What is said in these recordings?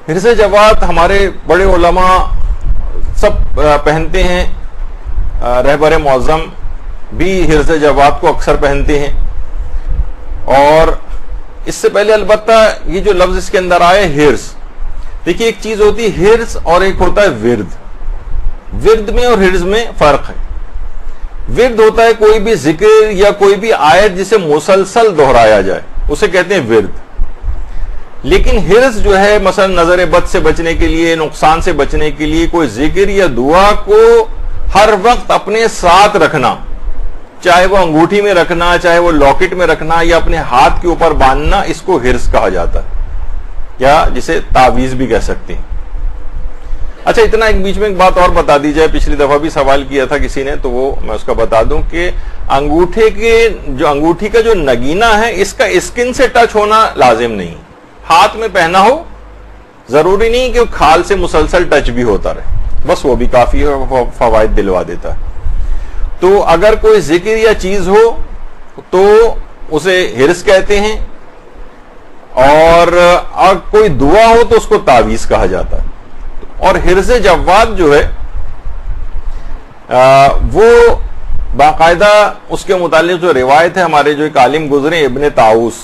حرز جواد ہمارے بڑے علماء سب پہنتے ہیں، رہبر معظم بھی حرز جواد کو اکثر پہنتے ہیں. اور اس سے پہلے البتہ یہ جو لفظ اس کے اندر آئے حرز، دیکھیے ایک چیز ہوتی ہے حرز اور ایک ہوتا ہے ورد. ورد میں اور حرز میں فرق ہے. ورد ہوتا ہے کوئی بھی ذکر یا کوئی بھی آیت جسے مسلسل دہرایا جائے، اسے کہتے ہیں ورد. لیکن حرز جو ہے مثلا نظر بد سے بچنے کے لیے، نقصان سے بچنے کے لیے کوئی ذکر یا دعا کو ہر وقت اپنے ساتھ رکھنا، چاہے وہ انگوٹھی میں رکھنا، چاہے وہ لاکٹ میں رکھنا یا اپنے ہاتھ کے اوپر باندھنا، اس کو حرز کہا جاتا ہے، یا جسے تعویذ بھی کہہ سکتے ہیں. اچھا اتنا ایک بیچ میں ایک بات اور بتا دی جائے، پچھلی دفعہ بھی سوال کیا تھا کسی نے، تو وہ میں اس کا بتا دوں کہ انگوٹھی کا جو نگینہ ہے اس کا اسکن سے ٹچ ہونا لازم نہیں. ہاتھ میں پہنا ہو، ضروری نہیں کہ کھال سے مسلسل ٹچ بھی ہوتا رہے، بس وہ بھی کافی فوائد دلوا دیتا ہے. تو اگر کوئی ذکر یا چیز ہو تو اسے حرز کہتے ہیں، اور کوئی دعا ہو تو اس کو تعویذ کہا جاتا ہے. اور حرز جواد جو ہے وہ باقاعدہ اس کے متعلق جو روایت ہے، ہمارے جو ایک عالم گزرے ابن طاؤس،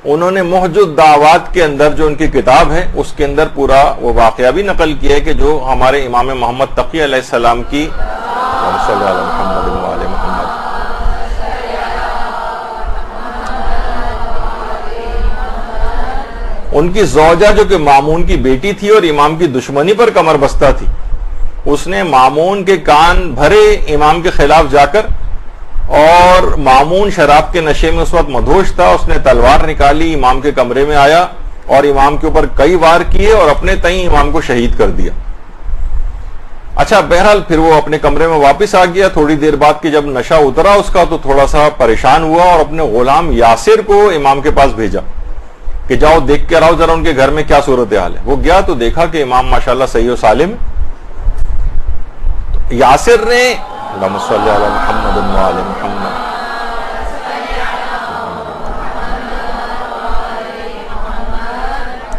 انہوں نے محج الدعوات کے اندر جو ان کی کتاب ہے اس کے اندر پورا وہ واقعہ بھی نقل کیا ہے کہ جو ہمارے امام محمد تقی علیہ السلام کی ان کی زوجہ جو کہ مامون کی بیٹی تھی اور امام کی دشمنی پر کمر بستہ تھی، اس نے مامون کے کان بھرے امام کے خلاف جا کر، اور مامون شراب کے نشے میں اس وقت مدہوش تھا، اس نے تلوار نکالی، امام کے کمرے میں آیا اور امام کے اوپر کئی وار کیے اور اپنے تئیں امام کو شہید کر دیا. اچھا بہرحال پھر وہ اپنے کمرے میں واپس آ گیا. تھوڑی دیر بعد کہ جب نشہ اترا اس کا تو تھوڑا سا پریشان ہوا اور اپنے غلام یاسر کو امام کے پاس بھیجا کہ جاؤ دیکھ کے آؤ ذرا ان کے گھر میں کیا صورتحال ہے. وہ گیا تو دیکھا کہ امام ماشاءاللہ صحیح و سالم. یاسر نے اللہم صلی علی محمد و علی محمد،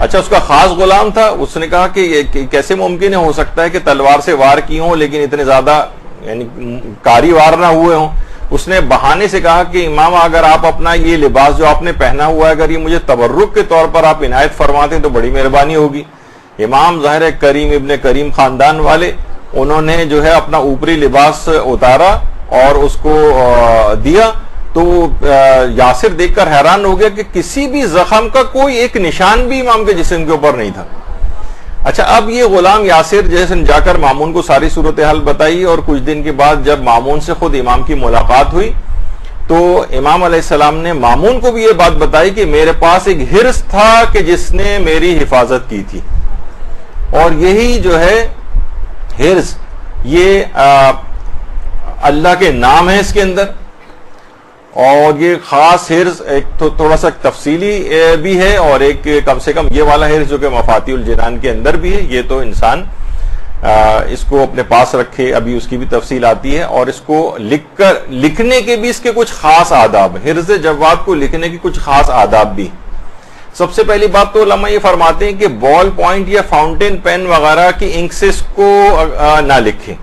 اچھا اس کا خاص غلام تھا. اس نے کہا کہ یہ کیسے ممکن ہو سکتا ہے کہ تلوار سے وار کی ہوں لیکن اتنے زیادہ یعنی کاری وار نہ ہوئے ہوں. اس نے بہانے سے کہا کہ امام اگر آپ اپنا یہ لباس جو آپ نے پہنا ہوا ہے اگر یہ مجھے تبرک کے طور پر آپ عنایت فرماتے ہیں تو بڑی مہربانی ہوگی. امام ظاہر کریم ابن کریم خاندان والے، انہوں نے جو ہے اپنا اوپری لباس اتارا اور اس کو دیا. تو یاسر دیکھ کر حیران ہو گیا کہ کسی بھی زخم کا کوئی ایک نشان بھی امام کے جسم کے اوپر نہیں تھا. اچھا اب یہ غلام یاسر جیسے جا کر مامون کو ساری صورتحال بتائی، اور کچھ دن کے بعد جب مامون سے خود امام کی ملاقات ہوئی تو امام علیہ السلام نے مامون کو بھی یہ بات بتائی کہ میرے پاس ایک حرز تھا کہ جس نے میری حفاظت کی تھی، اور یہی جو ہے حرز یہ اللہ کے نام ہے اس کے اندر. اور یہ خاص حرز ایک تو تھوڑا سا تفصیلی بھی ہے، اور ایک کم سے کم یہ والا حرز جو کہ مفاتیح الجنان کے اندر بھی ہے، یہ تو انسان اس کو اپنے پاس رکھے، ابھی اس کی بھی تفصیل آتی ہے. اور اس کو لکھنے کے بھی اس کے کچھ خاص آداب ہیں. حرز جواد کو لکھنے کی کچھ خاص آداب بھی. سب سے پہلی بات تو علماء یہ فرماتے ہیں کہ بال پوائنٹ یا فاؤنٹین پین وغیرہ کی انک سے اس کو نہ لکھیں،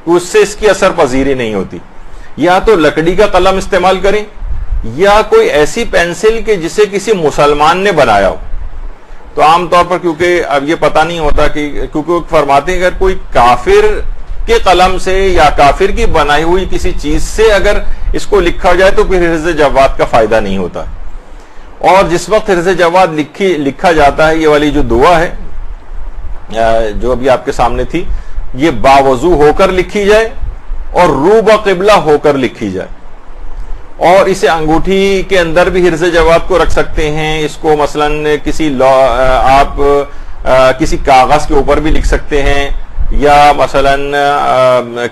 اس سے اس کی اثر پذیری نہیں ہوتی. یا تو لکڑی کا قلم استعمال کریں یا کوئی ایسی پینسل کہ جسے کسی مسلمان نے بنایا ہو. تو عام طور پر کیونکہ اب یہ پتہ نہیں ہوتا کہ کیونکہ فرماتے ہیں اگر کوئی کافر کے قلم سے یا کافر کی بنائی ہوئی کسی چیز سے اگر اس کو لکھا جائے تو پھر حرز جواد کا فائدہ نہیں ہوتا. اور جس وقت حرز جواد لکھا جاتا ہے، یہ والی جو دعا ہے جو ابھی آپ کے سامنے تھی، یہ باوضو ہو کر لکھی جائے اور رو بقبلہ ہو کر لکھی جائے. اور اسے انگوٹھی کے اندر بھی حرز جواد کو رکھ سکتے ہیں. اس کو مثلاً آپ کسی کاغذ کے اوپر بھی لکھ سکتے ہیں، یا مثلاً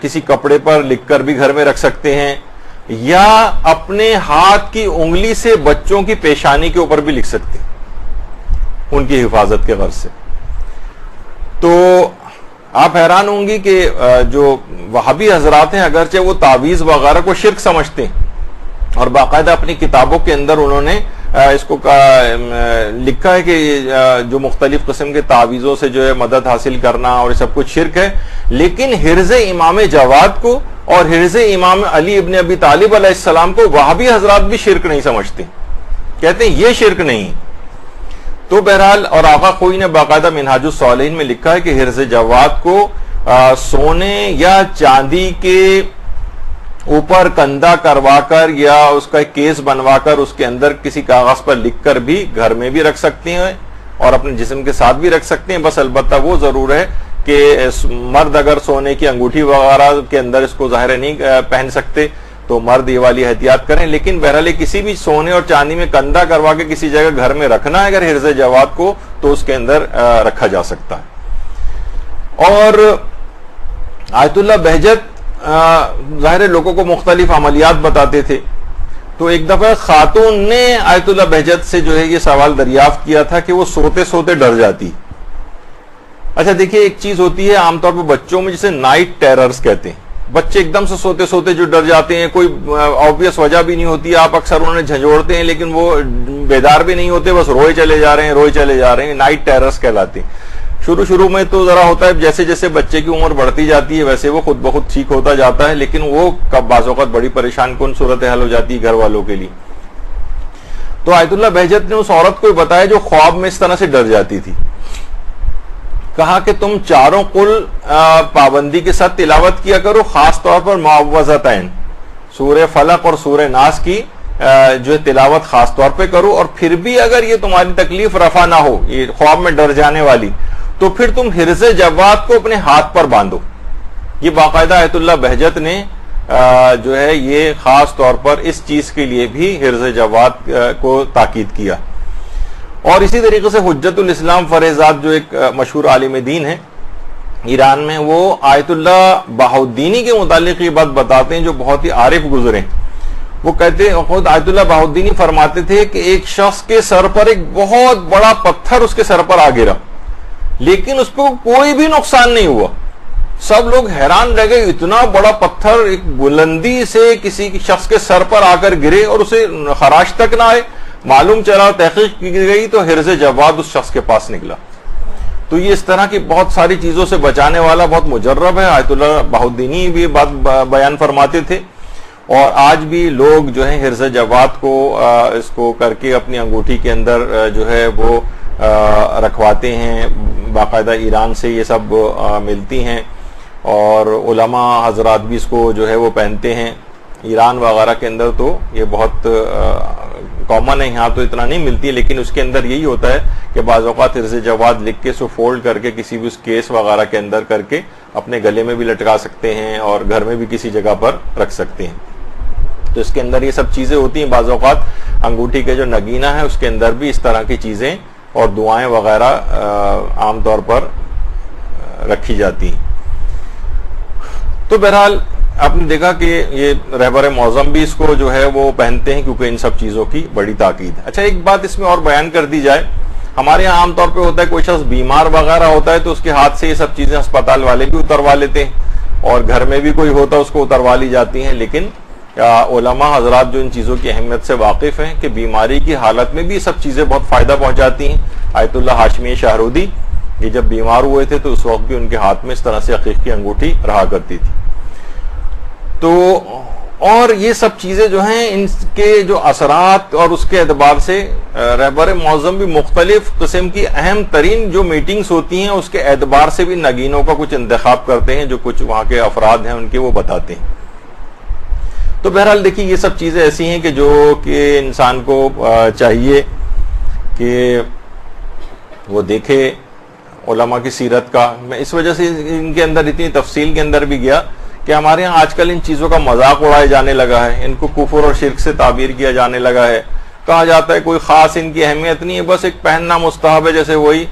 کسی کپڑے پر لکھ کر بھی گھر میں رکھ سکتے ہیں، یا اپنے ہاتھ کی انگلی سے بچوں کی پیشانی کے اوپر بھی لکھ سکتے ہیں ان کی حفاظت کے غرض سے. تو آپ حیران ہوں گی کہ جو وہابی حضرات ہیں اگرچہ وہ تعویذ وغیرہ کو شرک سمجھتے ہیں اور باقاعدہ اپنی کتابوں کے اندر انہوں نے اس کو لکھا ہے کہ جو مختلف قسم کے تعویذوں سے جو ہے مدد حاصل کرنا اور یہ سب کچھ شرک ہے، لیکن حرز امام جواد کو اور حرز امام علی ابن ابی طالب علیہ السلام کو وہابی حضرات بھی شرک نہیں سمجھتے، کہتے ہیں یہ شرک نہیں۔ تو بہرحال اور آقا خوئی نے باقاعدہ منہاج الصالحین میں لکھا ہے کہ حرز جواد کو سونے یا چاندی کے اوپر کندھا کروا کر یا اس کا ایک کیس بنوا کر اس کے اندر کسی کاغذ پر لکھ کر بھی گھر میں بھی رکھ سکتے ہیں اور اپنے جسم کے ساتھ بھی رکھ سکتے ہیں، بس البتہ وہ ضرور ہے کہ مرد اگر سونے کی انگوٹھی وغیرہ کے اندر اس کو ظاہر نہیں پہن سکتے تو مرد یہ والی احتیاط کریں، لیکن بہرحال کسی بھی سونے اور چاندی میں کندھا کروا کے کسی جگہ گھر میں رکھنا ہے اگر حرز جواد کو تو اس کے اندر رکھا جا سکتا ہے۔ اور آیت اللہ بہجت ظاہر لوگوں کو مختلف عملیات بتاتے تھے، تو ایک دفعہ خاتون نے آیت اللہ بہجت سے جو ہے یہ سوال دریافت کیا تھا کہ وہ سوتے سوتے ڈر جاتی۔ اچھا دیکھیے، ایک چیز ہوتی ہے عام طور پہ بچوں میں جسے نائٹ ٹیررز کہتے ہیں، بچے ایک دم سے سوتے سوتے جو ڈر جاتے ہیں، کوئی آبویس وجہ بھی نہیں ہوتی، آپ اکثر انہیں جھنجھوڑتے ہیں لیکن وہ بیدار بھی نہیں ہوتے، بس روئے چلے جا رہے ہیں، نائٹ ٹیررز کہلاتے ہیں۔ شروع میں تو ذرا ہوتا ہے، جیسے جیسے بچے کی عمر بڑھتی جاتی ہے ویسے وہ خود بخود ٹھیک ہوتا جاتا ہے، لیکن وہ بعض اوقات بڑی پریشان کن صورتحال ہو جاتی ہے گھر والوں کے لیے۔ تو آیت اللہ بہجت نے اس عورت کو بتایا جو خواب میں اس طرح سے ڈر جاتی تھی، کہا کہ تم چاروں قل پابندی کے ساتھ تلاوت کیا کرو، خاص طور پر معوذتین سورہ فلق اور سورہ ناس کی جو تلاوت خاص طور پہ کرو، اور پھر بھی اگر یہ تمہاری تکلیف رفع نہ ہو، یہ خواب میں ڈر جانے والی، تو پھر تم حرز جواد کو اپنے ہاتھ پر باندھو۔ یہ باقاعدہ آیت اللہ بہجت نے جو ہے یہ خاص طور پر اس چیز کے لیے بھی حرز جواد کو تاکید کیا۔ اور اسی طریقے سے حجت الاسلام فریضات جو ایک مشہور عالم دین ہے ایران میں، وہ آیت اللہ بہاؤالدینی کے متعلق یہ بات بتاتے ہیں جو بہت ہی عارف گزرے۔ وہ کہتے ہیں، خود آیت اللہ بہاؤالدینی فرماتے تھے کہ ایک شخص کے سر پر ایک بہت بڑا پتھر اس کے سر پر آ گرا، لیکن اس کو کوئی بھی نقصان نہیں ہوا۔ سب لوگ حیران رہ گئے، اتنا بڑا پتھر ایک بلندی سے کسی شخص کے سر پر آ کر گرے اور اسے خراش تک نہ آئے۔ معلوم چلا، تحقیق کی گئی تو حرز جواد اس شخص کے پاس نکلا۔ تو یہ اس طرح کی بہت ساری چیزوں سے بچانے والا بہت مجرب ہے۔ آیت اللہ بہاؤالدینی بھی بات بیان فرماتے تھے، اور آج بھی لوگ جو ہیں حرز جواد کو اس کو کر کے اپنی انگوٹھی کے اندر جو ہے وہ رکھواتے ہیں، باقاعدہ ایران سے یہ سب ملتی ہیں، اور علماء حضرات بھی اس کو جو ہے وہ پہنتے ہیں۔ ایران وغیرہ کے اندر تو یہ بہت کامن ہے، یہاں تو اتنا نہیں ملتی، لیکن اس کے اندر یہی ہوتا ہے کہ بعض اوقات حرز جواد لکھ کے سو فولڈ کر کے کسی بھی اس کیس وغیرہ کے اندر کر کے اپنے گلے میں بھی لٹکا سکتے ہیں اور گھر میں بھی کسی جگہ پر رکھ سکتے ہیں۔ تو اس کے اندر یہ سب چیزیں ہوتی ہیں۔ بعض اوقات انگوٹھی کے جو نگینہ ہے اس کے اندر بھی اس طرح کی چیزیں اور دعائیں وغیرہ عام طور پر رکھی جاتی ہیں۔ تو بہرحال آپ نے دیکھا کہ یہ رہبر معظم بھی اس کو جو ہے وہ پہنتے ہیں کیونکہ ان سب چیزوں کی بڑی تاکید ہے۔ اچھا، ایک بات اس میں اور بیان کر دی جائے، ہمارے یہاں عام طور پہ ہوتا ہے کوئی شخص بیمار وغیرہ ہوتا ہے تو اس کے ہاتھ سے یہ سب چیزیں ہسپتال والے بھی اتروا لیتے ہیں، اور گھر میں بھی کوئی ہوتا ہے اس کو اتروا لی جاتی ہیں، لیکن علماء حضرات جو ان چیزوں کی اہمیت سے واقف ہیں کہ بیماری کی حالت میں بھی یہ سب چیزیں بہت فائدہ پہنچاتی ہیں۔ آیت اللہ ہاشمی شاہرودی یہ جب بیمار ہوئے تھے تو اس وقت بھی ان کے ہاتھ میں اس طرح سے عقیق کی انگوٹھی رہا کرتی تھی۔ تو اور یہ سب چیزیں جو ہیں ان کے جو اثرات اور اس کے اعتبار سے رہبر معظم بھی مختلف قسم کی اہم ترین جو میٹنگز ہوتی ہیں اس کے اعتبار سے بھی نگینوں کا کچھ انتخاب کرتے ہیں، جو کچھ وہاں کے افراد ہیں ان کے وہ بتاتے ہیں۔ تو بہرحال دیکھیے یہ سب چیزیں ایسی ہیں کہ جو کہ انسان کو چاہیے کہ وہ دیکھے علماء کی سیرت کا۔ میں اس وجہ سے ان کے اندر اتنی تفصیل کے اندر بھی گیا کہ ہمارے ہاں آج کل ان چیزوں کا مذاق اڑائے جانے لگا ہے، ان کو کفر اور شرک سے تعبیر کیا جانے لگا ہے، کہا جاتا ہے کوئی خاص ان کی اہمیت نہیں ہے، بس ایک پہننا مستحب ہے، جیسے وہی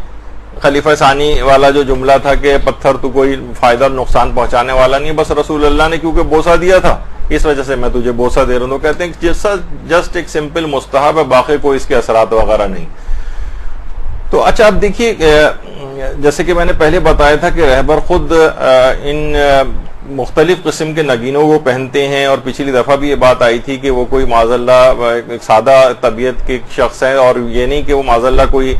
خلیفہ ثانی والا جو جملہ تھا کہ پتھر تو کوئی فائدہ اور نقصان پہنچانے والا نہیں ہے، بس رسول اللہ نے کیونکہ بوسہ دیا تھا اس وجہ سے میں تجھے بوسہ دے رہا ہوں۔ تو کہتے ہیں کہ جسٹ ایک سمپل مستحب ہے، باقی کوئی اس کے اثرات وغیرہ نہیں۔ تو اچھا اب دیکھیے، جیسے کہ میں نے پہلے بتایا تھا کہ رہبر خود ان مختلف قسم کے نگینوں کو پہنتے ہیں، اور پچھلی دفعہ بھی یہ بات آئی تھی کہ وہ کوئی معاذ اللہ ایک سادہ طبیعت کے شخص ہے، اور یہ نہیں کہ وہ معاذ اللہ کوئی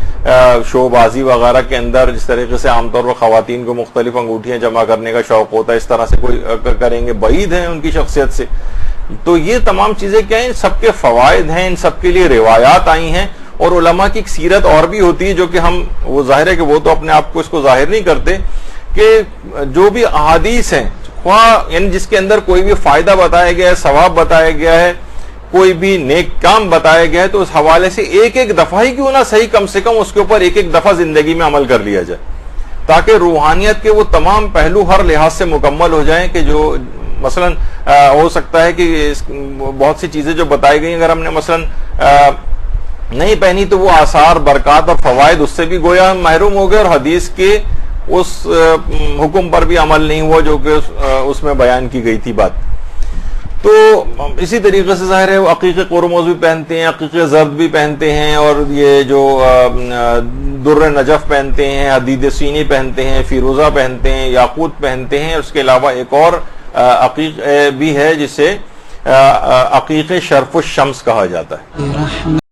شو بازی وغیرہ کے اندر جس طریقے سے عام طور پر خواتین کو مختلف انگوٹھیاں جمع کرنے کا شوق ہوتا ہے اس طرح سے کوئی کریں گے، بعید ہیں ان کی شخصیت سے. تو یہ تمام چیزیں کیا ہیں، سب کے فوائد ہیں، ان سب کے لیے روایات آئی ہیں، اور علماء کی ایک سیرت اور بھی ہوتی ہے جو کہ ہم، وہ ظاہر ہے کہ وہ تو اپنے آپ کو اس کو ظاہر نہیں کرتے، کہ جو بھی احادیث ہیں یعنی جس کے اندر کوئی بھی فائدہ بتایا گیا ہے، ثواب بتایا گیا ہے، کوئی بھی نیک کام بتایا گیا ہے، تو اس حوالے سے ایک ایک دفعہ ہی کیوں نہ صحیح، کم سے کم اس کے اوپر ایک ایک دفعہ زندگی میں عمل کر لیا جائے، تاکہ روحانیت کے وہ تمام پہلو ہر لحاظ سے مکمل ہو جائیں. کہ جو مثلا ہو سکتا ہے کہ بہت سی چیزیں جو بتائی گئی اگر ہم نے مثلا نہیں پہنی تو وہ آثار، برکات اور فوائد اس سے بھی گویا محروم ہو گئے، اور حدیث کے اس حکم پر بھی عمل نہیں ہوا جو کہ اس میں بیان کی گئی تھی بات. تو اسی طریقے سے ظاہر ہے وہ عقیق قرمز بھی پہنتے ہیں، عقیق زرد بھی پہنتے ہیں، اور یہ جو در نجف پہنتے ہیں، حدید سینی پہنتے ہیں، فیروزہ پہنتے ہیں، یاقوت پہنتے ہیں. اس کے علاوہ ایک اور عقیق بھی ہے جسے عقیق شرف الشمس کہا جاتا ہے.